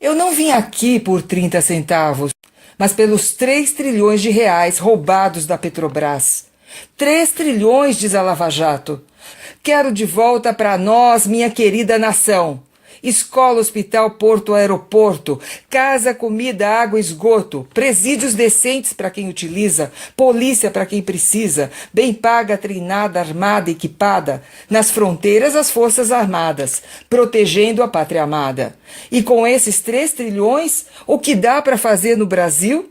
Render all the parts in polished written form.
Eu não vim aqui por 30 centavos, mas pelos 3 trilhões de reais roubados da Petrobras. 3 trilhões, diz a Lava Jato. Quero de volta para nós, minha querida nação. Escola, hospital, porto, aeroporto, casa, comida, água, esgoto, presídios decentes para quem utiliza, polícia para quem precisa, bem paga, treinada, armada, equipada, nas fronteiras as forças armadas, protegendo a pátria amada. E com esses 3 trilhões, o que dá para fazer no Brasil?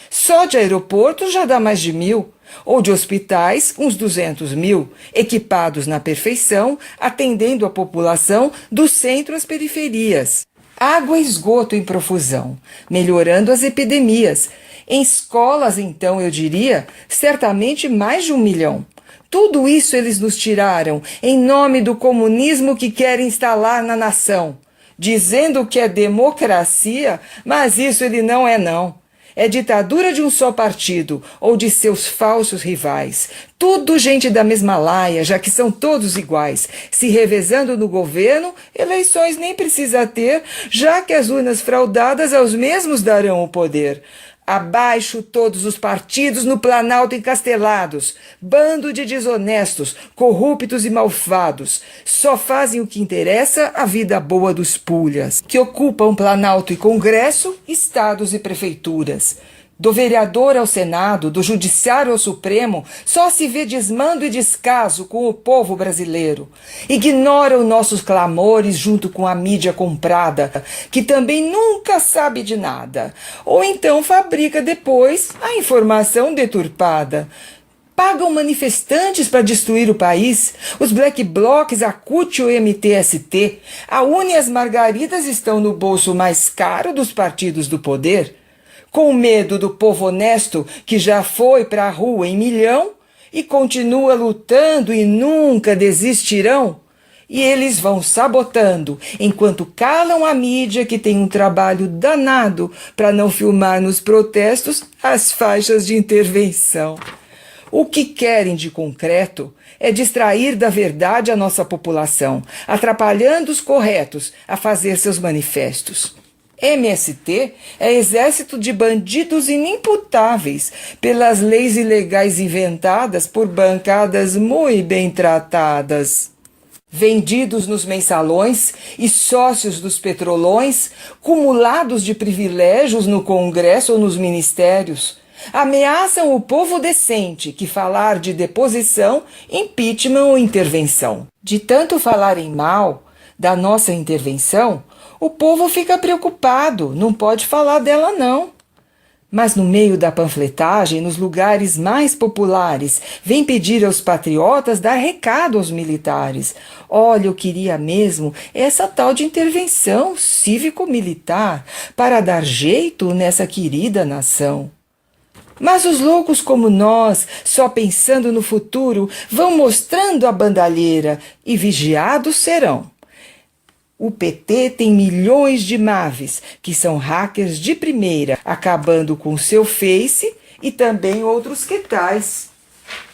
Só de aeroportos já dá mais de 1.000, ou de hospitais, uns 200 mil, equipados na perfeição, atendendo a população do centro às periferias. Água e esgoto em profusão, melhorando as epidemias. Em escolas, então, eu diria, certamente mais de 1 milhão. Tudo isso eles nos tiraram em nome do comunismo que querem instalar na nação, dizendo que é democracia, mas isso ele não é não. É ditadura de um só partido ou de seus falsos rivais. Tudo gente da mesma laia, já que são todos iguais. Se revezando no governo, eleições nem precisa ter, já que as urnas fraudadas aos mesmos darão o poder. Abaixo todos os partidos no Planalto encastelados, bando de desonestos, corruptos e malvados, só fazem o que interessa a vida boa dos pulhas, que ocupam Planalto e Congresso, estados e prefeituras. Do vereador ao Senado, do judiciário ao Supremo, só se vê desmando e descaso com o povo brasileiro. Ignoram nossos clamores junto com a mídia comprada, que também nunca sabe de nada. Ou então fabrica depois a informação deturpada. Pagam manifestantes para destruir o país. Os black blocs, a CUT e o MTST, a UNE e as Margaridas estão no bolso mais caro dos partidos do poder. Com medo do povo honesto que já foi para a rua em milhão e continua lutando e nunca desistirão. E eles vão sabotando, enquanto calam a mídia que tem um trabalho danado para não filmar nos protestos as faixas de intervenção. O que querem de concreto é distrair da verdade a nossa população, atrapalhando os corretos a fazer seus manifestos. MST é exército de bandidos inimputáveis pelas leis ilegais inventadas por bancadas muito bem tratadas. Vendidos nos mensalões e sócios dos petrolões, cumulados de privilégios no Congresso ou nos ministérios, ameaçam o povo decente que falar de deposição, impeachment ou intervenção. De tanto falarem mal da nossa intervenção, o povo fica preocupado, não pode falar dela não. Mas no meio da panfletagem, nos lugares mais populares, vem pedir aos patriotas dar recado aos militares. Olha, eu queria mesmo essa tal de intervenção cívico-militar para dar jeito nessa querida nação. Mas os loucos como nós, só pensando no futuro, vão mostrando a bandalheira e vigiados serão. O PT tem milhões de maves, que são hackers de primeira, acabando com seu Face e também outros que tais.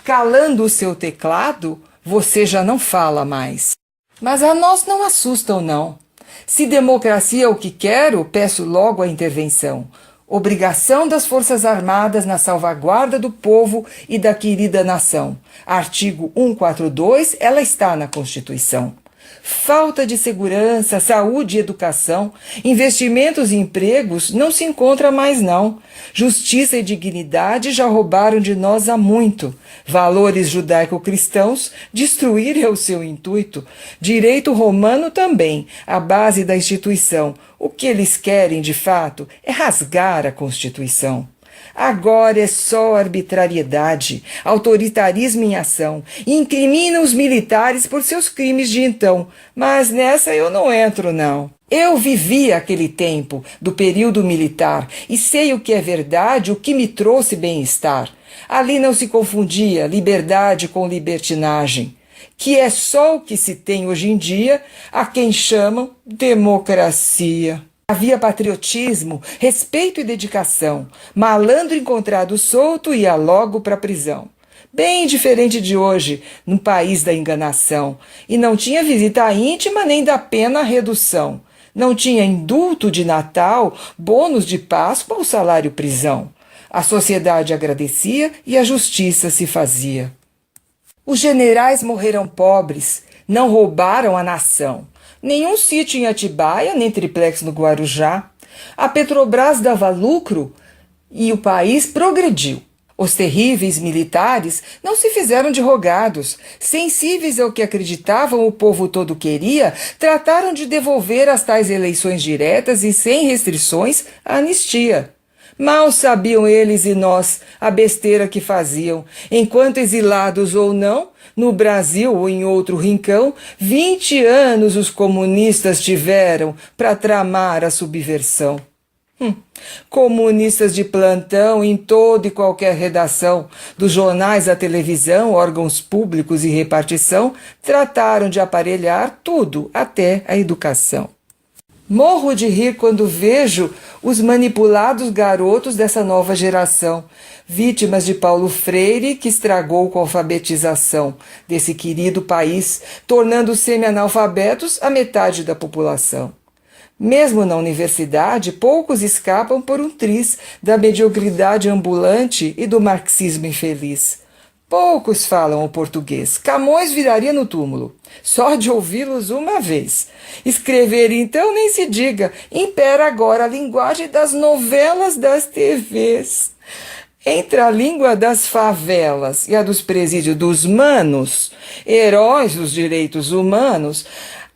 Calando o seu teclado, você já não fala mais. Mas a nós não assustam, não. Se democracia é o que quero, peço logo a intervenção. Obrigação das Forças Armadas na salvaguarda do povo e da querida nação. Artigo 142, ela está na Constituição. Falta de segurança, saúde e educação, investimentos e empregos não se encontra mais não. Justiça e dignidade já roubaram de nós há muito. Valores judaico-cristãos destruir é o seu intuito. Direito romano também, a base da instituição. O que eles querem, de fato, é rasgar a Constituição. Agora é só arbitrariedade, autoritarismo em ação, e incrimina os militares por seus crimes de então, mas nessa eu não entro não. Eu vivi aquele tempo do período militar e sei o que é verdade, o que me trouxe bem-estar. Ali não se confundia liberdade com libertinagem, que é só o que se tem hoje em dia, a quem chamam democracia. Havia patriotismo, respeito e dedicação. Malandro encontrado solto ia logo para a prisão. Bem diferente de hoje, no país da enganação. E não tinha visita íntima nem da pena redução. Não tinha indulto de Natal, bônus de Páscoa ou salário-prisão. A sociedade agradecia e a justiça se fazia. Os generais morreram pobres, não roubaram a nação. Nenhum sítio em Atibaia, nem triplex no Guarujá. A Petrobras dava lucro e o país progrediu. Os terríveis militares não se fizeram de rogados. Sensíveis ao que acreditavam o povo todo queria, trataram de devolver às tais eleições diretas e sem restrições a anistia. Mal sabiam eles e nós a besteira que faziam, enquanto exilados ou não, no Brasil ou em outro rincão, 20 anos os comunistas tiveram para tramar a subversão. Comunistas de plantão em toda e qualquer redação, dos jornais à televisão, órgãos públicos e repartição, trataram de aparelhar tudo, até a educação. Morro de rir quando vejo os manipulados garotos dessa nova geração, vítimas de Paulo Freire, que estragou com a alfabetização desse querido país, tornando semi-analfabetos a metade da população. Mesmo na universidade, poucos escapam por um triz da mediocridade ambulante e do marxismo infeliz. Poucos falam o português. Camões viraria no túmulo, só de ouvi-los uma vez. Escrever, então, nem se diga. Impera agora a linguagem das novelas das TVs. Entre a língua das favelas e a dos presídios dos manos, heróis dos direitos humanos,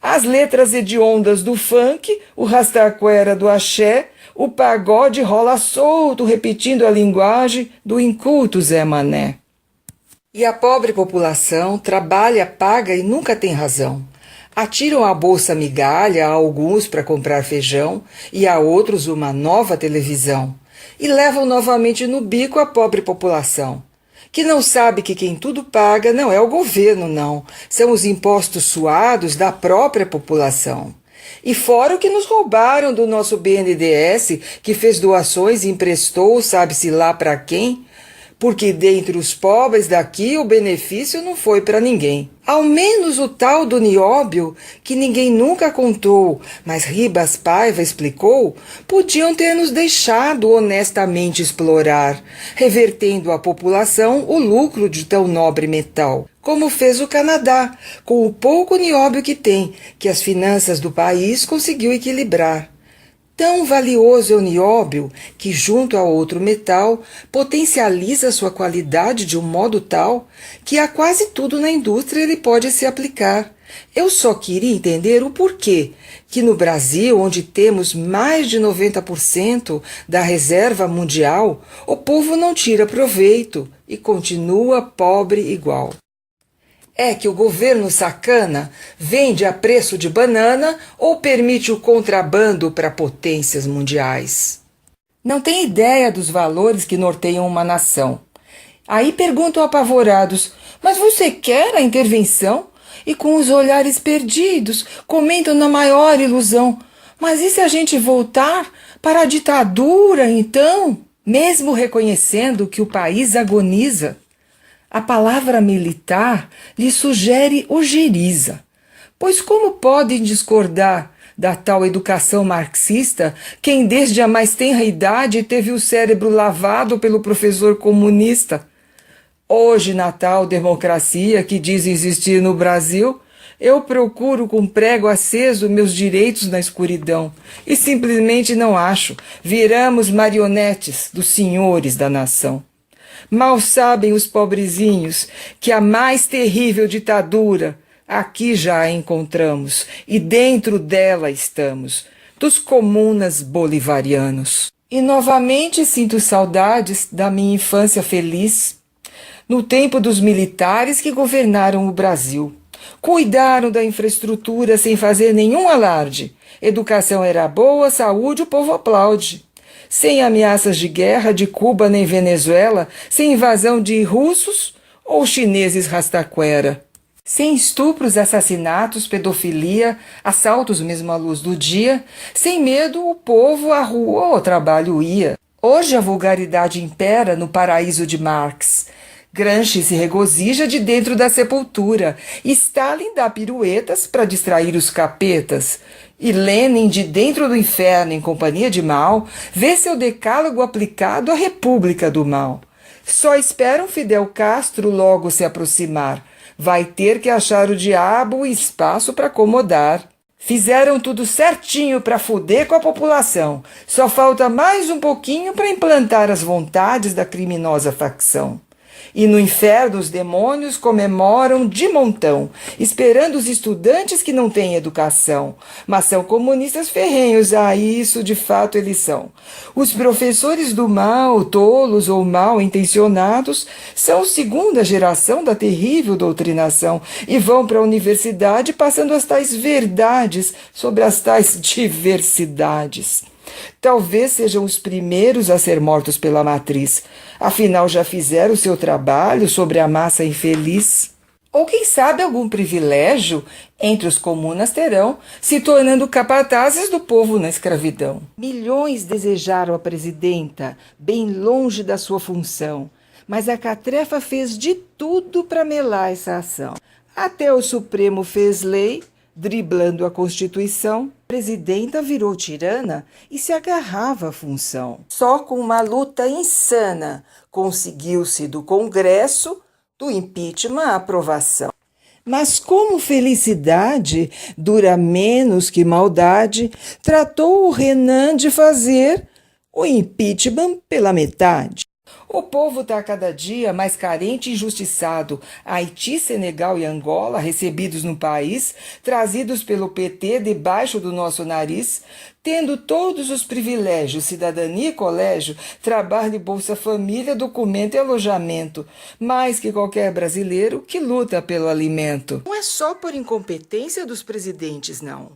as letras hediondas do funk, o rastaquera do axé, o pagode rola solto, repetindo a linguagem do inculto Zé Mané. E a pobre população trabalha, paga e nunca tem razão. Atiram a bolsa migalha a alguns para comprar feijão e a outros uma nova televisão. E levam novamente no bico a pobre população, que não sabe que quem tudo paga não é o governo, não. São os impostos suados da própria população. E fora o que nos roubaram do nosso BNDES, que fez doações e emprestou, sabe-se lá para quem, porque dentre os pobres daqui o benefício não foi para ninguém. Ao menos o tal do nióbio, que ninguém nunca contou, mas Ribas Paiva explicou, podiam ter nos deixado honestamente explorar, revertendo à população o lucro de tão nobre metal, como fez o Canadá, com o pouco nióbio que tem, que as finanças do país conseguiu equilibrar. Tão valioso é o nióbio que, junto a outro metal, potencializa sua qualidade de um modo tal que a quase tudo na indústria ele pode se aplicar. Eu só queria entender o porquê que no Brasil, onde temos mais de 90% da reserva mundial, o povo não tira proveito e continua pobre igual. É que o governo sacana vende a preço de banana ou permite o contrabando para potências mundiais? Não tem ideia dos valores que norteiam uma nação. Aí perguntam apavorados, mas você quer a intervenção? E com os olhares perdidos, comentam na maior ilusão, mas e se a gente voltar para a ditadura então? Mesmo reconhecendo que o país agoniza, a palavra militar lhe sugere ojeriza, pois como podem discordar da tal educação marxista quem desde a mais tenra idade teve o cérebro lavado pelo professor comunista? Hoje, na tal democracia que diz existir no Brasil, eu procuro com prego aceso meus direitos na escuridão e simplesmente não acho. Viramos marionetes dos senhores da nação. Mal sabem os pobrezinhos que a mais terrível ditadura aqui já a encontramos e dentro dela estamos, dos comunas bolivarianos. E novamente sinto saudades da minha infância feliz, no tempo dos militares que governaram o Brasil. Cuidaram da infraestrutura sem fazer nenhum alarde. Educação era boa, saúde o povo aplaude. Sem ameaças de guerra de Cuba nem Venezuela, sem invasão de russos ou chineses rastaquera. Sem estupros, assassinatos, pedofilia, assaltos mesmo à luz do dia, sem medo o povo à rua ou ao trabalho ia. Hoje a vulgaridade impera no paraíso de Marx. Gramsci se regozija de dentro da sepultura. Stalin dá piruetas para distrair os capetas. E Lenin, de dentro do inferno, em companhia de Mao, vê seu decálogo aplicado à República do Mal. Só espera um Fidel Castro logo se aproximar. Vai ter que achar o diabo e espaço para acomodar. Fizeram tudo certinho para foder com a população. Só falta mais um pouquinho para implantar as vontades da criminosa facção. E no inferno os demônios comemoram de montão, esperando os estudantes que não têm educação, mas são comunistas ferrenhos, isso de fato eles são. Os professores do mal, tolos ou mal intencionados, são segunda geração da terrível doutrinação e vão para a universidade passando as tais verdades sobre as tais diversidades. Talvez sejam os primeiros a ser mortos pela matriz, afinal já fizeram o seu trabalho sobre a massa infeliz. Ou quem sabe algum privilégio entre os comunas terão, se tornando capatazes do povo na escravidão. Milhões desejaram a presidenta, bem longe da sua função, mas a catrefa fez de tudo para melar essa ação. Até o Supremo fez lei, driblando a Constituição, a presidenta virou tirana e se agarrava à função. Só com uma luta insana conseguiu-se do Congresso, do impeachment à aprovação. Mas como felicidade dura menos que maldade, tratou o Renan de fazer o impeachment pela metade. O povo está cada dia mais carente e injustiçado. Haiti, Senegal e Angola, recebidos no país, trazidos pelo PT debaixo do nosso nariz, tendo todos os privilégios, cidadania e colégio, trabalho e Bolsa Família, documento e alojamento, mais que qualquer brasileiro que luta pelo alimento. Não é só por incompetência dos presidentes, não.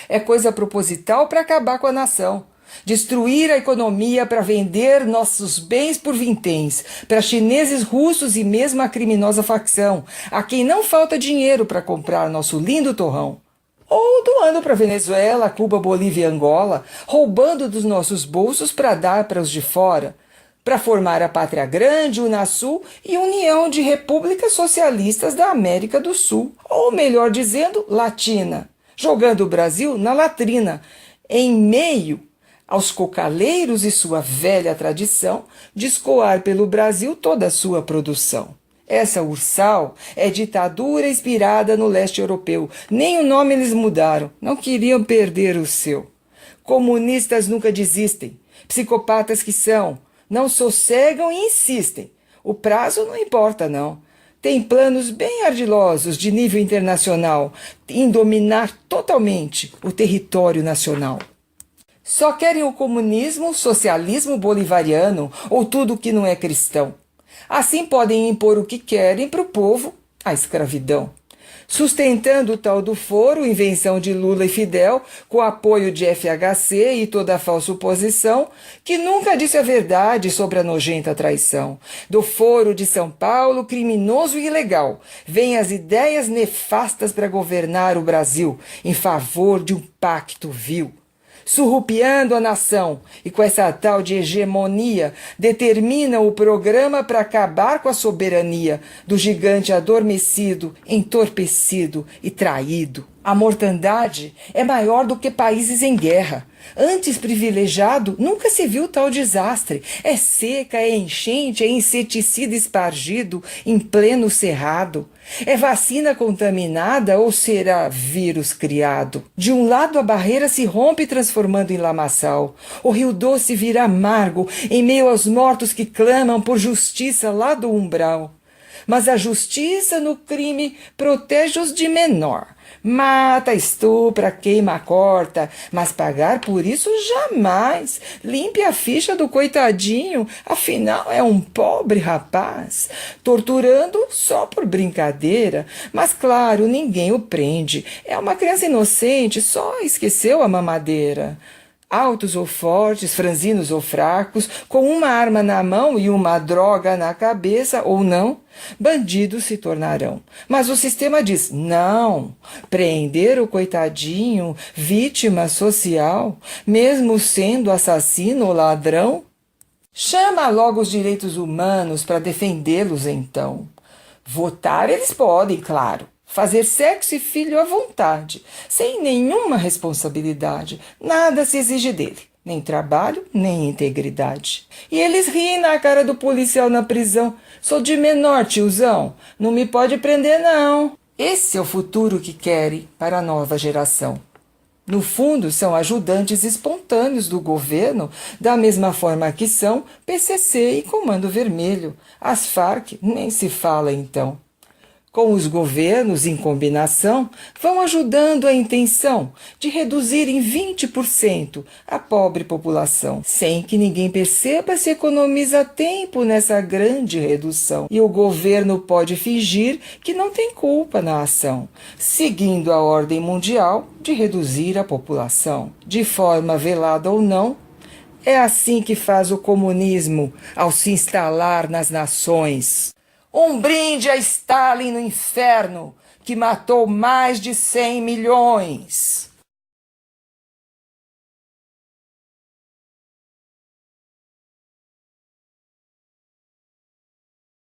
É coisa proposital para acabar com a nação. Destruir a economia para vender nossos bens por vinténs, para chineses, russos e mesmo a criminosa facção, a quem não falta dinheiro para comprar nosso lindo torrão. Ou doando para Venezuela, Cuba, Bolívia e Angola, roubando dos nossos bolsos para dar para os de fora, para formar a Pátria Grande, Unasul e União de Repúblicas Socialistas da América do Sul, ou melhor dizendo, Latina, jogando o Brasil na latrina, em meio aos cocaleiros e sua velha tradição de escoar pelo Brasil toda a sua produção. Essa Ursal é ditadura inspirada no leste europeu. Nem o nome eles mudaram, não queriam perder o seu. Comunistas nunca desistem, psicopatas que são, não sossegam e insistem. O prazo não importa não. Tem planos bem ardilosos de nível internacional em dominar totalmente o território nacional. Só querem o comunismo, o socialismo bolivariano ou tudo que não é cristão. Assim podem impor o que querem para o povo, a escravidão. Sustentando o tal do foro, invenção de Lula e Fidel, com apoio de FHC e toda a falsa oposição, que nunca disse a verdade sobre a nojenta traição. Do foro de São Paulo, criminoso e ilegal, vêm as ideias nefastas para governar o Brasil, em favor de um pacto vil. Surrupiando a nação e com essa tal de hegemonia, determinam o programa para acabar com a soberania do gigante adormecido, entorpecido e traído. A mortandade é maior do que países em guerra. Antes privilegiado, nunca se viu tal desastre. É seca, é enchente, é inseticida espargido em pleno cerrado. É vacina contaminada ou será vírus criado? De um lado a barreira se rompe transformando em lamaçal. O rio doce vira amargo em meio aos mortos que clamam por justiça lá do umbral. Mas a justiça no crime protege os de menor. Mata, estupra, queima, corta, mas pagar por isso jamais. Limpe a ficha do coitadinho, afinal é um pobre rapaz. Torturando só por brincadeira, mas claro, ninguém o prende. É uma criança inocente, só esqueceu a mamadeira. Altos ou fortes, franzinos ou fracos, com uma arma na mão e uma droga na cabeça, ou não, bandidos se tornarão. Mas o sistema diz, não, prender o coitadinho, vítima social, mesmo sendo assassino ou ladrão? Chama logo os direitos humanos para defendê-los então. Votar eles podem, claro. fazer sexo e filho à vontade, sem nenhuma responsabilidade. Nada se exige dele, nem trabalho, nem integridade. E eles riem na cara do policial na prisão. Sou de menor, tiozão, não me pode prender não. Esse é o futuro que querem para a nova geração. No fundo, são ajudantes espontâneos do governo, da mesma forma que são PCC e Comando Vermelho. As Farc nem se fala então. Com os governos, em combinação, vão ajudando a intenção de reduzir em 20% a pobre população. Sem que ninguém perceba, se economiza tempo nessa grande redução. E o governo pode fingir que não tem culpa na ação, seguindo a ordem mundial de reduzir a população. De forma velada ou não, é assim que faz o comunismo ao se instalar nas nações. Um brinde a Stalin no inferno, que matou mais de 100 milhões.